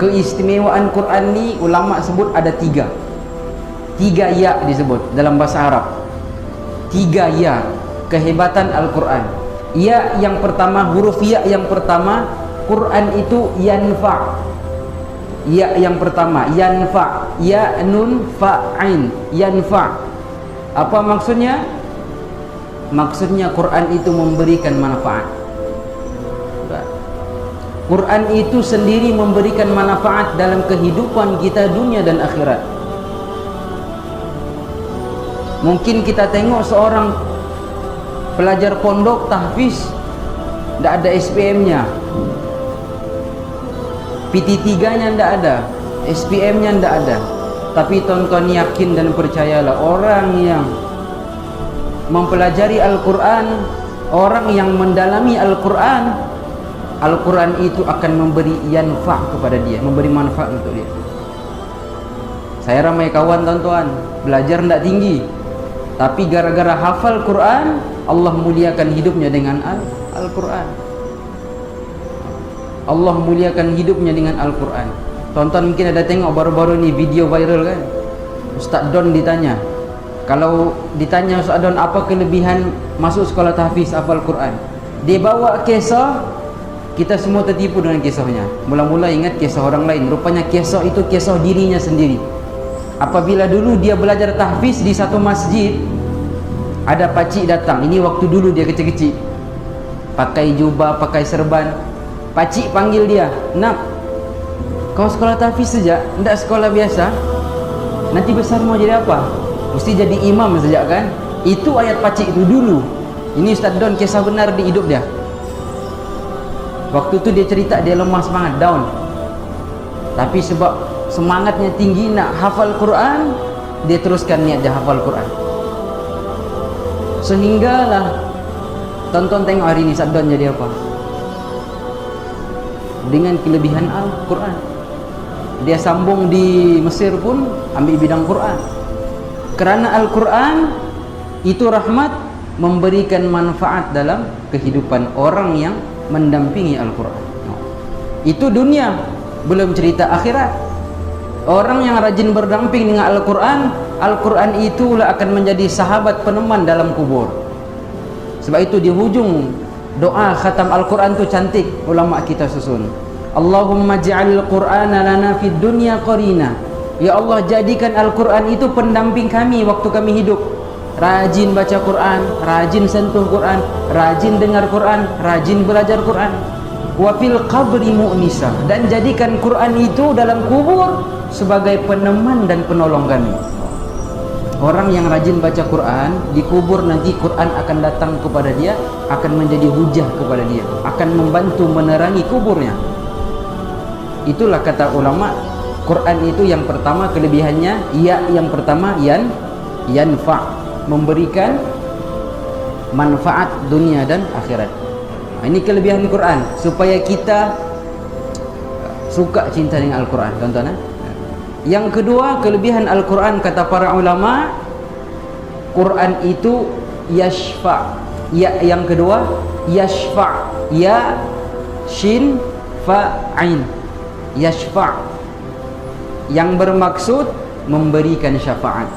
Keistimewaan Quran ni ulama sebut ada tiga ya disebut dalam bahasa Arab. Tiga ya kehebatan Al-Quran. Ya yang pertama, huruf ya yang pertama, Quran itu yanfa. Ya yang pertama yanfa, ya nun fa ain, yanfa. Apa maksudnya? Maksudnya Quran itu memberikan manfaat. Quran itu sendiri memberikan manfaat dalam kehidupan kita dunia dan akhirat. Mungkin kita tengok seorang pelajar pondok tahfiz tidak ada SPM-nya, PT3-nya tidak ada, SPM-nya tidak ada. Tapi tuan-tuan yakin dan percayalah, orang yang mempelajari Al-Quran, orang yang mendalami Al-Quran, Al-Quran itu akan memberi yanfa' kepada dia, memberi manfaat untuk dia. Saya ramai kawan tuan-tuan, belajar tidak tinggi, tapi gara-gara hafal Quran, Allah muliakan hidupnya dengan Al-Quran. Allah muliakan hidupnya dengan Al-Quran. Tuan-tuan mungkin ada tengok baru-baru ni video viral kan, Ustaz Don ditanya, kalau ditanya Ustaz Don apa kelebihan masuk sekolah tahfiz hafal Quran, dia bawa kisah. Kita semua tertipu dengan kisahnya. Mula-mula ingat kisah orang lain, rupanya kisah itu kisah dirinya sendiri. Apabila dulu dia belajar tahfiz di satu masjid, ada pakcik datang. Ini waktu dulu dia kecil-kecil, pakai jubah, pakai serban. Pakcik panggil dia, "Nak, kau sekolah tahfiz saja, tidak sekolah biasa? Nanti besar mau jadi apa? Mesti jadi imam saja kan?" Itu ayat pakcik itu dulu. Ini Ustaz Don kisah benar di hidup dia. Waktu tu dia cerita dia lemah semangat, down. Tapi sebab semangatnya tinggi nak hafal Quran, dia teruskan niat dia hafal Quran. Sehinggalah tonton tengok hari ni Ustaz Don jadi apa? Dengan kelebihan Al-Quran. Dia sambung di Mesir pun ambil bidang Quran. Kerana Al-Quran itu rahmat, memberikan manfaat dalam kehidupan orang yang mendampingi Al-Quran. Itu dunia, belum cerita akhirat. Orang yang rajin berdamping dengan Al-Quran, Al-Quran itulah akan menjadi sahabat peneman dalam kubur. Sebab itu di hujung doa khatam Al-Quran tu cantik, ulama kita susun, Allahumma ja'al Qur'ana lana fid dunya qarina. Ya Allah, jadikan Al-Quran itu pendamping kami waktu kami hidup. Rajin baca Quran, rajin sentuh Quran, rajin dengar Quran, rajin belajar Quran. Wa fil qabri mu'nisa, dan jadikan Quran itu dalam kubur sebagai peneman dan penolong kami. Orang yang rajin baca Quran di kubur nanti Quran akan datang kepada dia, akan menjadi hujah kepada dia, akan membantu menerangi kuburnya. Itulah kata ulama, Quran itu yang pertama kelebihannya, ya yang pertama yanfa', memberikan manfaat dunia dan akhirat. Ini kelebihan Quran, supaya kita suka cinta dengan Al-Quran, tuan-tuan. Yang kedua, kelebihan Al-Quran kata para ulama, Quran itu yashfa'. Ya yang kedua yashfa', ya shin fa ain, yashfa', yang bermaksud memberikan syafaat.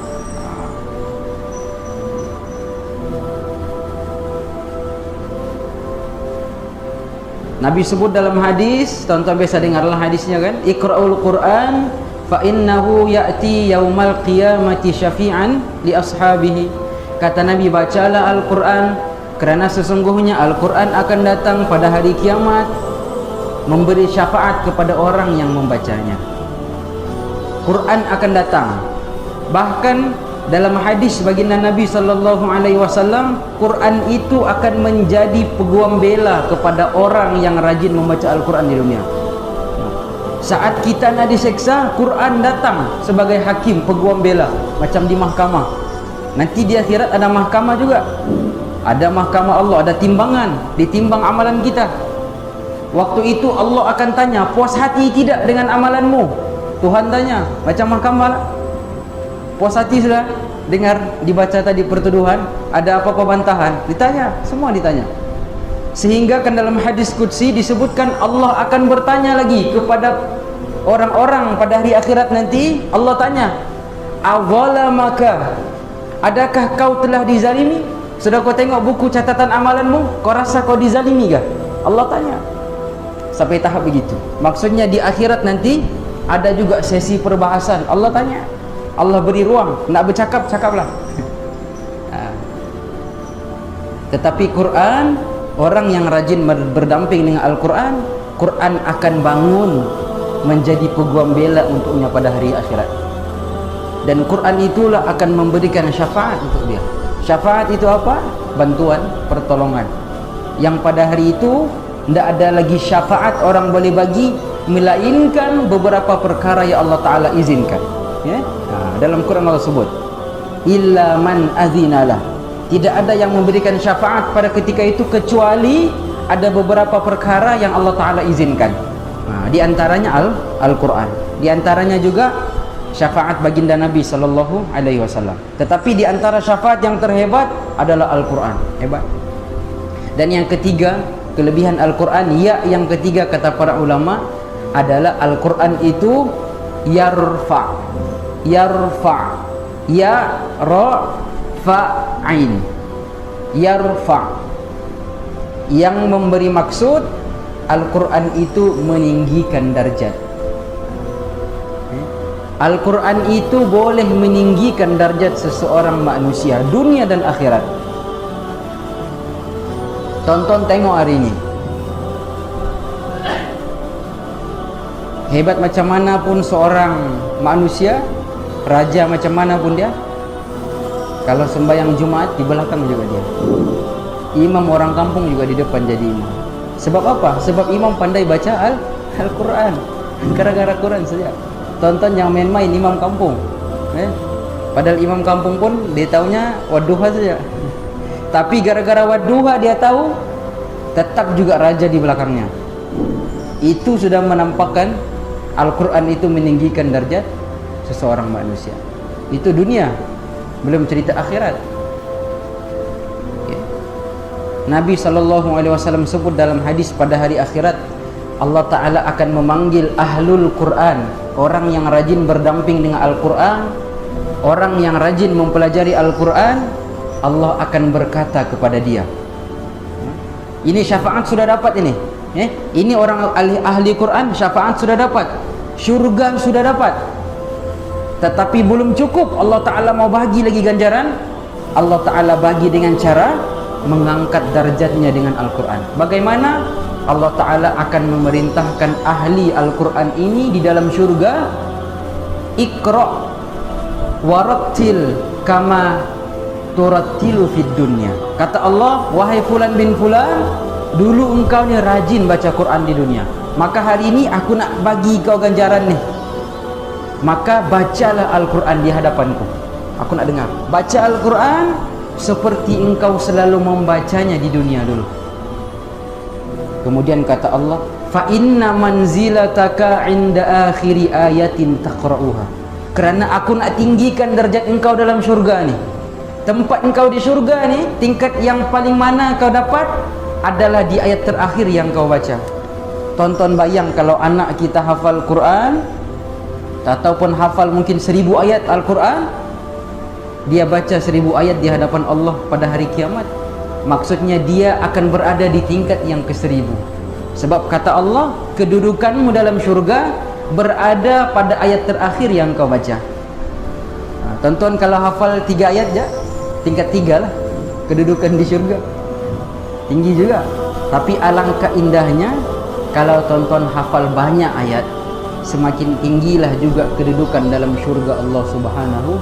Nabi sebut dalam hadis, tuan-tuan biasa dengarlah hadisnya kan, Iqra'ul Quran fa innahu ya'ti yaumal qiyamati syafi'an li ashabihi. Kata Nabi, bacalah Al-Quran kerana sesungguhnya Al-Quran akan datang pada hari kiamat memberi syafaat kepada orang yang membacanya. Quran akan datang. Bahkan dalam hadis baginda Nabi SAW, Quran itu akan menjadi peguam bela kepada orang yang rajin membaca Al-Quran di dunia. Saat kita nak diseksa, Quran datang sebagai hakim, peguam bela, macam di mahkamah. Nanti di akhirat ada mahkamah juga, ada mahkamah Allah, ada timbangan, ditimbang amalan kita. Waktu itu Allah akan tanya, puas hati tidak dengan amalanmu? Tuhan tanya, macam mahkamah lah. Puas hati sudah dengar dibaca tadi pertuduhan, ada apa-apa bantahan, ditanya, semua ditanya. Sehingga kan dalam hadis qudsi disebutkan Allah akan bertanya lagi kepada orang-orang pada hari akhirat nanti Allah tanya, azalamaka, adakah kau telah dizalimi? Sudah kau tengok buku catatan amalanmu, kau rasa kau dizalimi kah? Allah tanya. Sampai tahap begitu. Maksudnya di akhirat nanti ada juga sesi perbahasan. Allah tanya, Allah beri ruang, nak bercakap, cakaplah. Tetapi Quran, orang yang rajin berdamping dengan Al-Quran, Quran akan bangun menjadi peguam bela untuknya pada hari akhirat. Dan Quran itulah akan memberikan syafaat untuk dia. Syafaat itu apa? Bantuan, pertolongan. Yang pada hari itu tidak ada lagi syafaat orang boleh bagi, melainkan beberapa perkara yang Allah Ta'ala izinkan, ya? Dalam Quran Allah sebut, illa man azinalah, tidak ada yang memberikan syafaat pada ketika itu kecuali ada beberapa perkara yang Allah Ta'ala izinkan. Di antaranya Al-Quran, di antaranya juga syafaat baginda Nabi Sallallahu Alaihi Wasallam. Tetapi di antara syafaat yang terhebat adalah Al-Quran, hebat. Dan yang ketiga, kelebihan Al-Quran, yang ketiga kata para ulama adalah Al-Quran itu yarfa, ya ra fa ain, yarfa, yang memberi maksud Al-Quran itu meninggikan darjat. Al-Quran itu boleh meninggikan darjat seseorang manusia dunia dan akhirat. Tonton tengok hari ini, hebat macam mana pun seorang manusia, raja macam mana pun dia, kalau sembahyang Jumat di belakang juga dia. Imam orang kampung juga di depan jadi imam. Sebab apa? Sebab imam pandai baca Al-Quran. Gara-gara Quran saja. Tonton yang main-main imam kampung, padahal imam kampung pun dia taunya wadduha saja. Tapi gara-gara wadduha dia tahu, tetap juga raja di belakangnya. Itu sudah menampakkan Al-Quran itu meninggikan darjat seseorang manusia. Itu dunia, belum cerita akhirat. Nabi SAW sebut dalam hadis pada hari akhirat, Allah Ta'ala akan memanggil ahlul Quran, orang yang rajin berdamping dengan Al-Quran, orang yang rajin mempelajari Al-Quran. Allah akan berkata kepada dia, ini syafaat sudah dapat ini, ini orang ahli Quran, syafaat sudah dapat, syurga sudah dapat, tetapi belum cukup. Allah Ta'ala mau bagi lagi ganjaran. Allah Ta'ala bagi dengan cara mengangkat darjatnya dengan Al-Quran. Bagaimana? Allah Ta'ala akan memerintahkan ahli Al-Quran ini di dalam syurga, Iqra warattil kama turattilu fid dunya. Kata Allah, wahai fulan bin fulan, dulu engkau ni rajin baca Quran di dunia, maka hari ini aku nak bagi kau ganjaran ni, maka bacalah Al-Quran di hadapanku. Aku nak dengar. Baca Al-Quran seperti engkau selalu membacanya di dunia dulu. Kemudian kata Allah, fa inna manzilataka inda akhiri ayatin taqra'uha, kerana aku nak tinggikan darjat engkau dalam syurga ni. Tempat engkau di syurga ni, tingkat yang paling mana kau dapat adalah di ayat terakhir yang kau baca. Tonton bayang kalau anak kita hafal Quran, ataupun hafal mungkin 1000 ayat Al-Quran, dia baca 1000 ayat di hadapan Allah pada hari kiamat. Maksudnya dia akan berada di tingkat yang ke-1000. Sebab kata Allah, kedudukanmu dalam syurga berada pada ayat terakhir yang kau baca. Tonton kalau hafal 3 ayat je, tingkat 3 lah kedudukan di syurga. Tinggi juga. Tapi alangkah indahnya kalau tonton hafal banyak ayat, semakin tinggilah juga kedudukan dalam syurga Allah Subhanahu